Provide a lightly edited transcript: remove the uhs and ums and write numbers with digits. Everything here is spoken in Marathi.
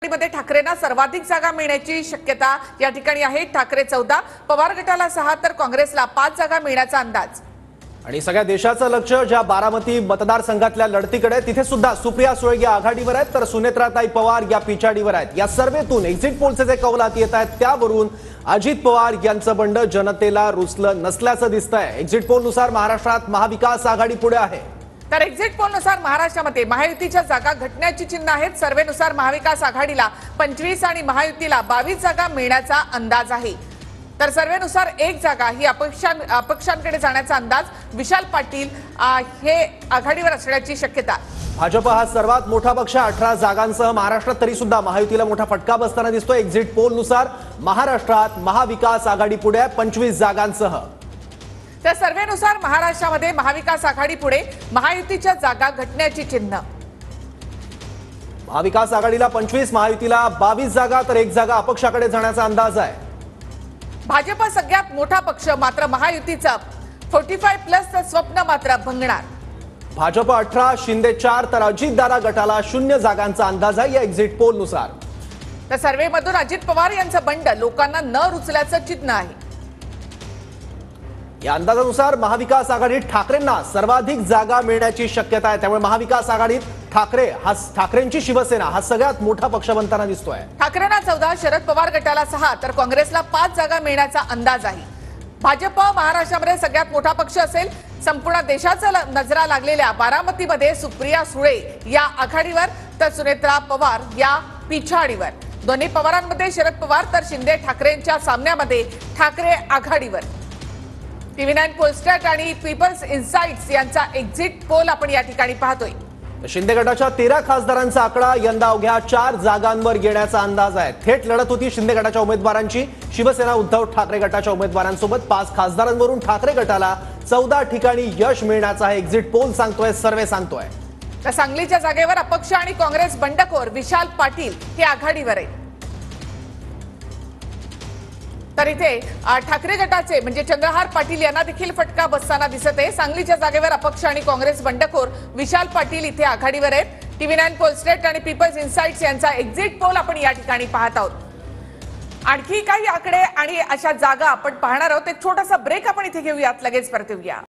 मध्ये ठाकरेंना सर्वाधिक जागा मिळण्याची शक्यता या ठिकाणी आहे। ठाकरे 14, पवार गटाला 6 तर काँग्रेसला 5 जागा मिळण्याचा अंदाज। आणि सगळ्या देशाचं लक्ष ज्या बारामती मतदारसंघातल्या लढतीकडे, तिथे सुद्धा सुप्रिया सुळे या आघाडीवर आहेत तर सुनेत्राताई पवार या पिछाडीवर आहेत। या सर्वेतून एक्झिट पोलचे जे कौलात येत आहेत त्यावरून अजित पवार यांचं बंड जनतेला रुचलं नसल्याचं दिसतंय। एक्झिट पोलनुसार महाराष्ट्रात महाविकास आघाडी पुढे आहे। तर एक्झिट पोलनुसार महाराष्ट्रामध्ये महायुतीच्या जागा घटण्याची चिन्ह आहेत। सर्वेनुसार महाविकास आघाडीला 25 आणि महायुतीला 22 जागा मिळण्याचा अंदाज आहे। तर सर्वेनुसार एक जागा ही अपक्षांकडे जाण्याचा अंदाज। विशाल पाटील हे आघाडीवर असण्याची शक्यता। भाजप हा सर्वात मोठा पक्ष 18 जागांसह महाराष्ट्रात, तरी सुद्धा महायुतीला मोठा फटका बसताना दिसतोय। एक्झिट पोलनुसार महाराष्ट्रात महाविकास आघाडी पुढे 25 जागांसह। तर सर्वेनुसार महाराष्ट्रामध्ये महाविकास आघाडी पुढे, महायुतीच्या जागा घटण्याची चिन्ह। महाविकास आघाडीला 25, महायुतीला 22 जागा तर एक जागा अपक्षाकडे जाण्याचा अंदाज आहे। भाजप सगळ्यात मोठा पक्ष, मात्र महायुतीचं 45+ स्वप्न मात्र भंगणार। भाजप 18, शिंदे 4 तर अजितदादा गटाला 0 जागांचा अंदाज आहे या एक्झिट पोलनुसार। तर सर्वेमधून अजित पवार यांचं बंड लोकांना न रुचल्याचं चिन्ह आहे। या अंदाजानुसार महाविकास आघाडीत ठाकरेंना सर्वाधिक जागा मिळण्याची शक्यता आहे। त्यामुळे महाविकास आघाडीत ठाकरेंची शिवसेना हा सगळ्यात मोठा पक्ष बनताना दिसतोय। ठाकरेंना 14, शरद पवार गटाला 6 तर काँग्रेसला 5 जागा मिळण्याचा अंदाज आहे। भाजप महाराष्ट्रामध्ये सगळ्यात मोठा पक्ष असेल। संपूर्ण देशाचा नजरा लागलेल्या बारामतीमध्ये सुप्रिया सुळे या आघाडीवर तर सुनेत्रा पवार या पिछाडीवर। दोन्ही पवारांमध्ये शरद पवार तर शिंदे ठाकरेंच्या सामन्यामध्ये ठाकरे आघाडीवर। TV9 पोलस्टॅट आणि पीपल्स इन्साइट्स यांचा एक्झिट पोल आपण या ठिकाणी पाहतोय। शिंदे गटाच्या 13 खासदारांचा आकडा यंदा अवघ्या 4 जागांवर येण्याचा अंदाज आहे। थेट लढत होती शिंदे गटाच्या उमेदवारांची। शिवसेना उद्धव ठाकरे गटाच्या उमेदवारांसोबत 5 खासदारांवरून ठाकरे गटाला 14 ठिकाणी यश मिळण्याचा आहे एक्झिट पोल सांगतोय, सर्वे सांगतोय। तर सांगलीच्या जागेवर अपक्ष आणि काँग्रेस बंडखोर विशाल पाटील हे आघाडीवर आहेत। तर इथे ठाकरे गटाचे म्हणजे चंद्रहार पाटील यांना देखील फटका बसताना दिसत आहे। सांगलीच्या जागेवर अपक्ष आणि काँग्रेस बंडखोर विशाल पाटील इथे आघाडीवर आहेत। TV9 पोलस्टेट आणि पीपल्स इन्साइट्स यांचा एक्झिट पोल आपण या ठिकाणी पाहत आहोत। आणखी काही आकडे आणि अशा जागा आपण पाहणार आहोत। एक छोटासा ब्रेक आपण इथे घेऊयात, लगेच परत येऊया।